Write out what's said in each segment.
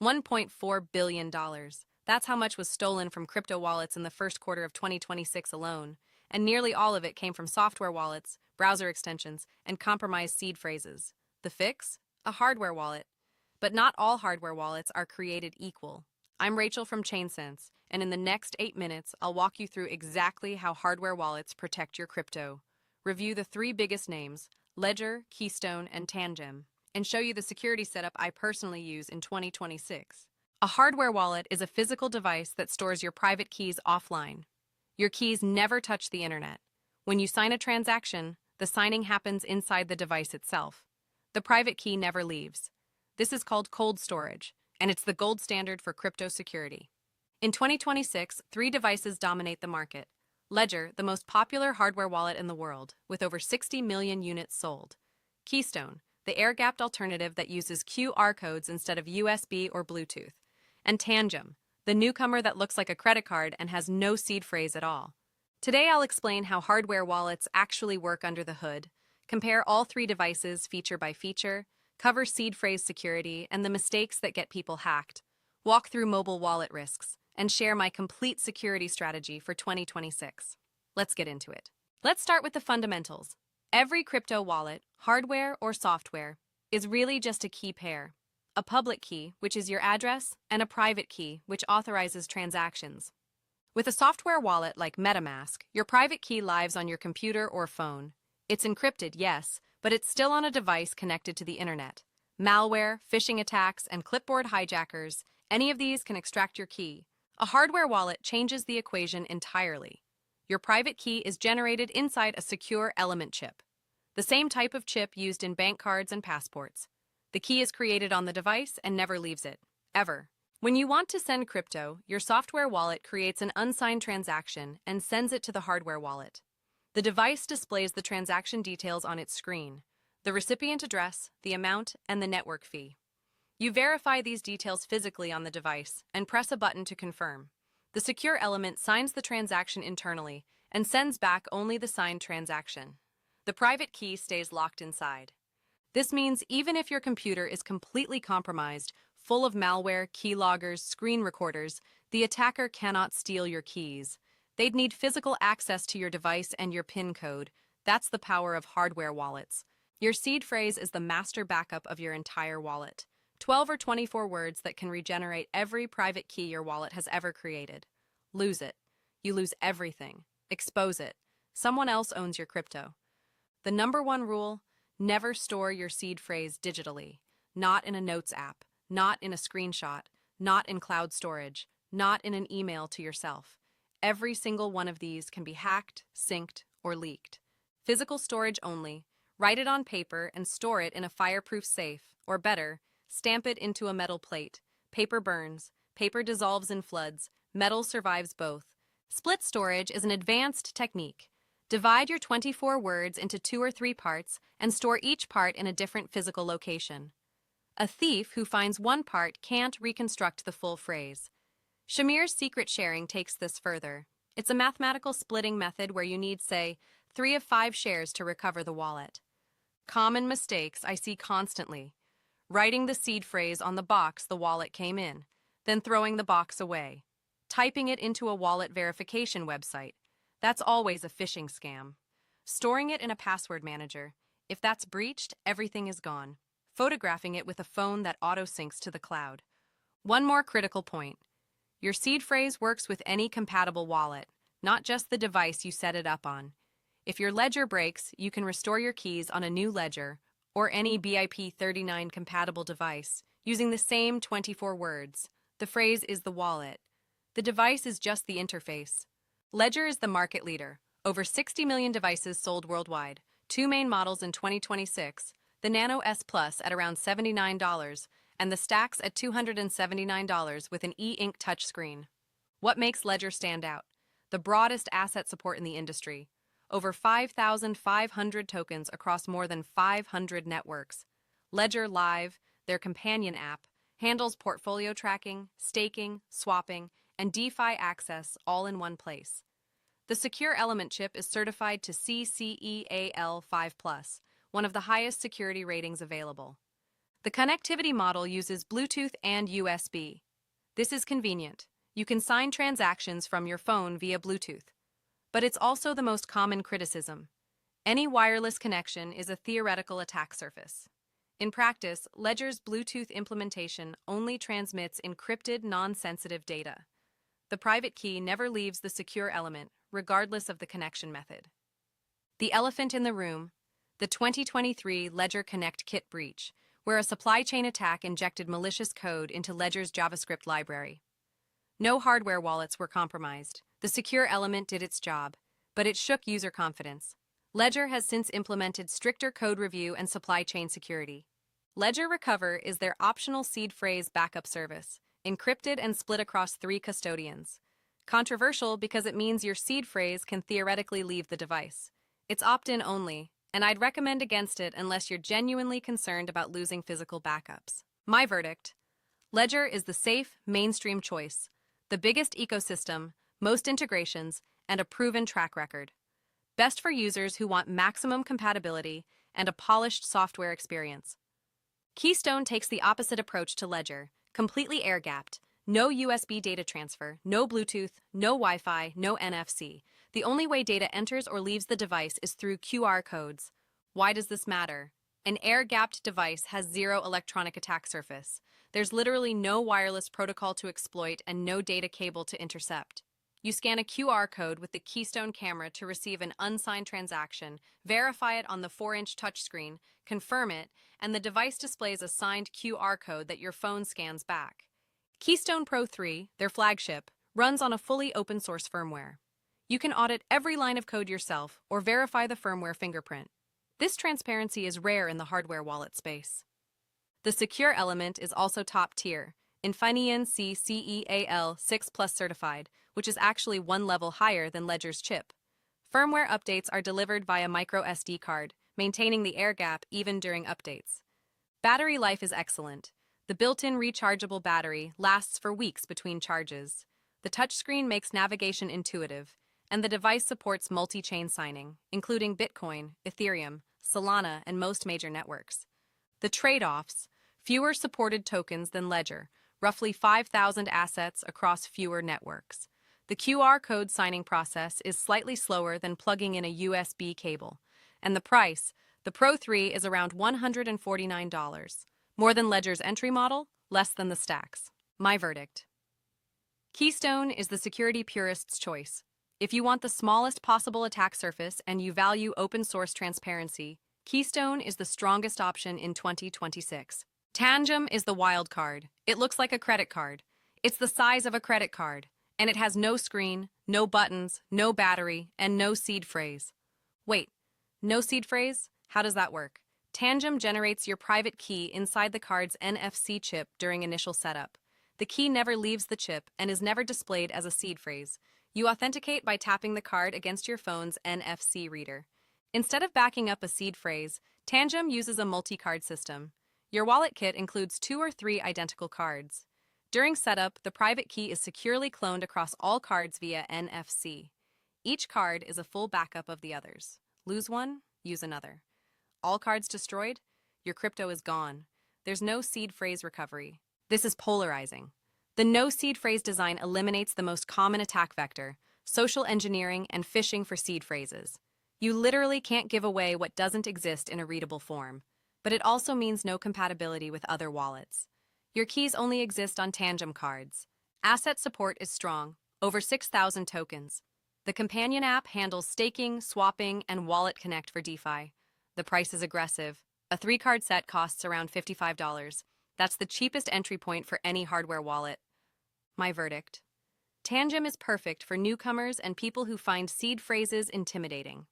$1.4 billion. That's how much was stolen from crypto wallets in the first quarter of 2026 alone, and nearly all of it came from software wallets, browser extensions, and compromised seed phrases. The fix? A hardware wallet. But not all hardware wallets are created equal. I'm Rachel from ChainSense, and in the next 8 minutes, I'll walk you through exactly how hardware wallets protect your crypto, review the three biggest names, Ledger, Keystone, and Tangem, and show you the security setup I personally use in 2026. A hardware wallet is a physical device that stores your private keys offline. Your keys never touch the internet. When you sign a transaction, the signing happens inside the device itself. The private key never leaves. This is called cold storage, and it's the gold standard for crypto security. In 2026, three devices dominate the market. Ledger, the most popular hardware wallet in the world, with over 60 million units sold. Keystone, the air-gapped alternative that uses QR codes instead of USB or Bluetooth. And Tangem, the newcomer that looks like a credit card and has no seed phrase at all. Today I'll explain how hardware wallets actually work under the hood, compare all three devices feature by feature, cover seed phrase security and the mistakes that get people hacked, walk through mobile wallet risks, and share my complete security strategy for 2026. Let's get into it. Let's start with the fundamentals. Every crypto wallet, hardware or software, is really just a key pair. A public key, which is your address, and a private key, which authorizes transactions. With a software wallet like MetaMask, your private key lives on your computer or phone. It's encrypted, yes, but it's still on a device connected to the internet. Malware, phishing attacks, and clipboard hijackers, any of these can extract your key. A hardware wallet changes the equation entirely. Your private key is generated inside a secure element chip, the same type of chip used in bank cards and passports. The key is created on the device and never leaves it, ever. When you want to send crypto, your software wallet creates an unsigned transaction and sends it to the hardware wallet. The device displays the transaction details on its screen, the recipient address, the amount, and the network fee. You verify these details physically on the device and press a button to confirm. The secure element signs the transaction internally and sends back only the signed transaction. The private key stays locked inside. This means even if your computer is completely compromised, full of malware, keyloggers, screen recorders, the attacker cannot steal your keys. They'd need physical access to your device and your PIN code. That's the power of hardware wallets. Your seed phrase is the master backup of your entire wallet. 12 or 24 words that can regenerate every private key your wallet has ever created. Lose it. You lose everything. Expose it. Someone else owns your crypto. The number one rule: never store your seed phrase digitally. Not in a notes app, not in a screenshot, not in cloud storage, not in an email to yourself. Every single one of these can be hacked, synced, or leaked. Physical storage only. Write it on paper and store it in a fireproof safe, or better, stamp it into a metal plate. Paper burns, paper dissolves in floods, metal survives both. Split storage is an advanced technique. Divide your 24 words into 2 or 3 parts and store each part in a different physical location. A thief who finds one part can't reconstruct the full phrase. Shamir's secret sharing takes this further. It's a mathematical splitting method where you need, say, 3 of 5 shares to recover the wallet. Common mistakes I see constantly. Writing the seed phrase on the box the wallet came in, then throwing the box away. Typing it into a wallet verification website. That's always a phishing scam. Storing it in a password manager. If that's breached, everything is gone. Photographing it with a phone that auto-syncs to the cloud. One more critical point. Your seed phrase works with any compatible wallet, not just the device you set it up on. If your ledger breaks, you can restore your keys on a new ledger or any BIP39 compatible device using the same 24 words. The phrase is the wallet. The device is just the interface. Ledger is the market leader. Over 60 million devices sold worldwide. 2 main models in 2026, the Nano S Plus at around $79 and the Stacks at $279 with an e-ink touchscreen. What makes Ledger stand out? The broadest asset support in the industry. Over 5,500 tokens across more than 500 networks. Ledger Live, their companion app, handles portfolio tracking, staking, swapping, and DeFi access all in one place. The secure element chip is certified to CCEAL 5+, one of the highest security ratings available. The connectivity model uses Bluetooth and USB. This is convenient. You can sign transactions from your phone via Bluetooth. But it's also the most common criticism. Any wireless connection is a theoretical attack surface. In practice, Ledger's Bluetooth implementation only transmits encrypted, non-sensitive data. The private key never leaves the secure element, regardless of the connection method. The elephant in the room, the 2023 Ledger Connect Kit breach, where a supply chain attack injected malicious code into Ledger's JavaScript library. No hardware wallets were compromised. The secure element did its job, but it shook user confidence. Ledger has since implemented stricter code review and supply chain security. Ledger Recover is their optional seed phrase backup service, encrypted and split across 3 custodians. Controversial because it means your seed phrase can theoretically leave the device. It's opt-in only, and I'd recommend against it unless you're genuinely concerned about losing physical backups. My verdict: Ledger is the safe, mainstream choice, the biggest ecosystem, most integrations, and a proven track record. Best for users who want maximum compatibility and a polished software experience. Keystone takes the opposite approach to Ledger, completely air-gapped. No USB data transfer, no Bluetooth, no Wi-Fi, no NFC. The only way data enters or leaves the device is through QR codes. Why does this matter? An air-gapped device has zero electronic attack surface. There's literally no wireless protocol to exploit and no data cable to intercept. You scan a QR code with the Keystone camera to receive an unsigned transaction, verify it on the 4-inch touchscreen, confirm it, and the device displays a signed QR code that your phone scans back. Keystone Pro 3, their flagship, runs on a fully open-source firmware. You can audit every line of code yourself or verify the firmware fingerprint. This transparency is rare in the hardware wallet space. The secure element is also top tier, Infineon CCEAL 6 Plus certified, which is actually one level higher than Ledger's chip. Firmware updates are delivered via micro SD card, maintaining the air gap even during updates. Battery life is excellent. The built-in rechargeable battery lasts for weeks between charges. The touchscreen makes navigation intuitive, and the device supports multi-chain signing, including Bitcoin, Ethereum, Solana, and most major networks. The trade-offs: fewer supported tokens than Ledger, roughly 5,000 assets across fewer networks. The QR code signing process is slightly slower than plugging in a USB cable. And the price: the Pro 3 is around $149. More than Ledger's entry model, less than the stacks. My verdict: Keystone is the security purist's choice. If you want the smallest possible attack surface and you value open-source transparency, Keystone is the strongest option in 2026. Tangem is the wild card. It looks like a credit card. It's the size of a credit card, and it has no screen, no buttons, no battery, and no seed phrase. Wait, no seed phrase? How does that work? Tangem generates your private key inside the card's NFC chip during initial setup. The key never leaves the chip and is never displayed as a seed phrase. You authenticate by tapping the card against your phone's NFC reader. Instead of backing up a seed phrase, Tangem uses a multi-card system. Your wallet kit includes 2 or 3 identical cards. During setup, the private key is securely cloned across all cards via NFC. Each card is a full backup of the others. Lose one, use another. All cards destroyed? Your crypto is gone. There's no seed phrase recovery. This is polarizing. The no seed phrase design eliminates the most common attack vector: social engineering and phishing for seed phrases. You literally can't give away what doesn't exist in a readable form. But it also means no compatibility with other wallets. Your keys only exist on Tangem cards. Asset support is strong, over 6,000 tokens. The companion app handles staking, swapping, and Wallet Connect for DeFi. The price is aggressive. A 3-card set costs around $55. That's the cheapest entry point for any hardware wallet. My verdict: Tangem is perfect for newcomers and people who find seed phrases intimidating.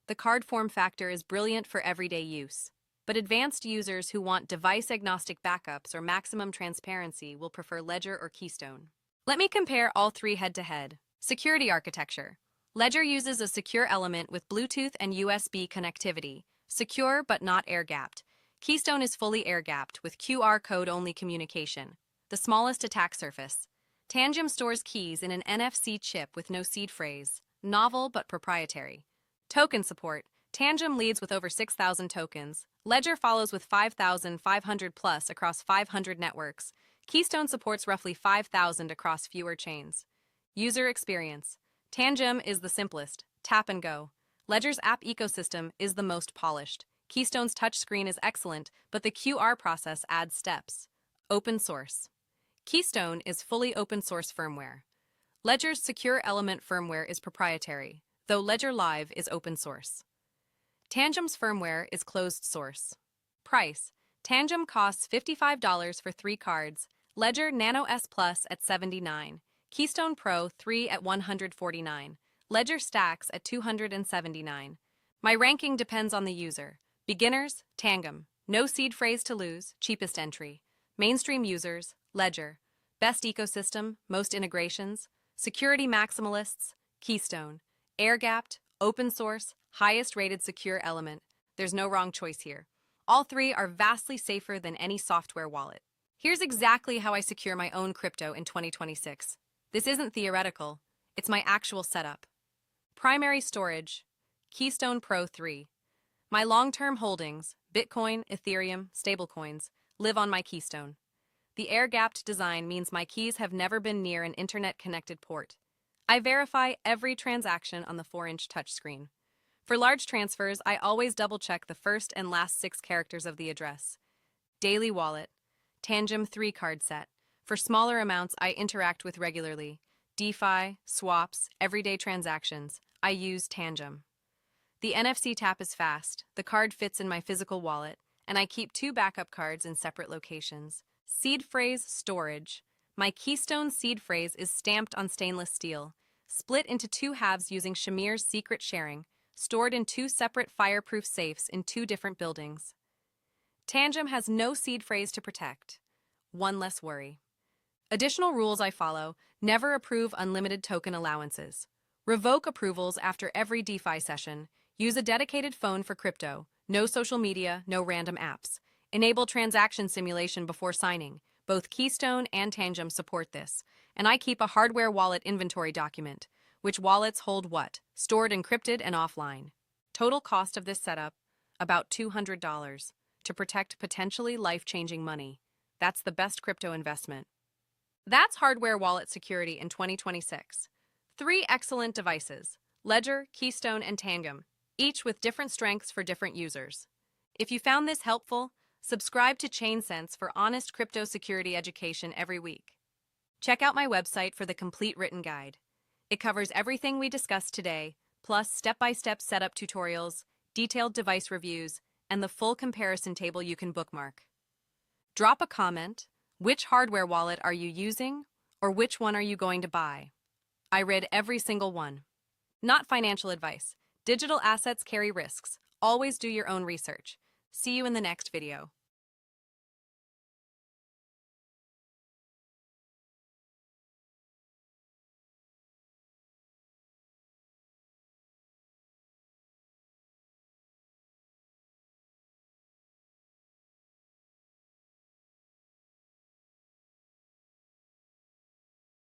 The card form factor is brilliant for everyday use, but advanced users who want device-agnostic backups or maximum transparency will prefer Ledger or Keystone. Let me compare all 3 head-to-head. Security architecture: Ledger uses a secure element with Bluetooth and USB connectivity, secure but not air-gapped. Keystone is fully air-gapped with QR code-only communication, the smallest attack surface. Tangem stores keys in an NFC chip with no seed phrase, novel but proprietary. Token support: Tangem leads with over 6,000 tokens. Ledger follows with 5,500 plus across 500 networks. Keystone supports roughly 5,000 across fewer chains. User experience. Tangem is the simplest. Tap and go. Ledger's app ecosystem is the most polished. Keystone's touchscreen is excellent, but the QR process adds steps. Open source. Keystone is fully open source firmware. Ledger's secure element firmware is proprietary, though Ledger Live is open source. Tangem's firmware is closed source. Price. Tangem costs $55 for 3 cards, Ledger Nano S Plus at $79, Keystone Pro 3 at $149, Ledger Stacks at $279. My ranking depends on the user. Beginners, Tangem. No seed phrase to lose, cheapest entry. Mainstream users, Ledger. Best ecosystem, most integrations. Security maximalists, Keystone. Air-gapped, open source, highest rated secure element. There's no wrong choice here. All three are vastly safer than any software wallet. Here's exactly how I secure my own crypto in 2026. This isn't theoretical, it's my actual setup. Primary storage, Keystone Pro 3. My long-term holdings, Bitcoin, Ethereum, stablecoins, live on my Keystone. The air-gapped design means my keys have never been near an internet-connected port. I verify every transaction on the 4-inch touchscreen. For large transfers, I always double-check the first and last 6 characters of the address. Daily wallet, Tangem 3-card set. For smaller amounts I interact with regularly, DeFi, swaps, everyday transactions, I use Tangem. The NFC tap is fast, the card fits in my physical wallet, and I keep 2 backup cards in separate locations. Seed phrase storage. My Keystone seed phrase is stamped on stainless steel, split into 2 halves using Shamir's secret sharing, stored in 2 separate fireproof safes in 2 different buildings. Tangem has no seed phrase to protect. One less worry. Additional rules I follow: never approve unlimited token allowances. Revoke approvals after every DeFi session. Use a dedicated phone for crypto. No social media, no random apps. Enable transaction simulation before signing. Both Keystone and Tangem support this. And I keep a hardware wallet inventory document. Which wallets hold what, stored encrypted and offline. Total cost of this setup, about $200, to protect potentially life-changing money. That's the best crypto investment. That's hardware wallet security in 2026. 3 excellent devices, Ledger, Keystone, and Tangem, each with different strengths for different users. If you found this helpful, subscribe to ChainSense for honest crypto security education every week. Check out my website for the complete written guide. It covers everything we discussed today, plus step-by-step setup tutorials, detailed device reviews, and the full comparison table you can bookmark. Drop a comment. Which hardware wallet are you using, or which one are you going to buy? I read every single one. Not financial advice. Digital assets carry risks. Always do your own research. See you in the next video.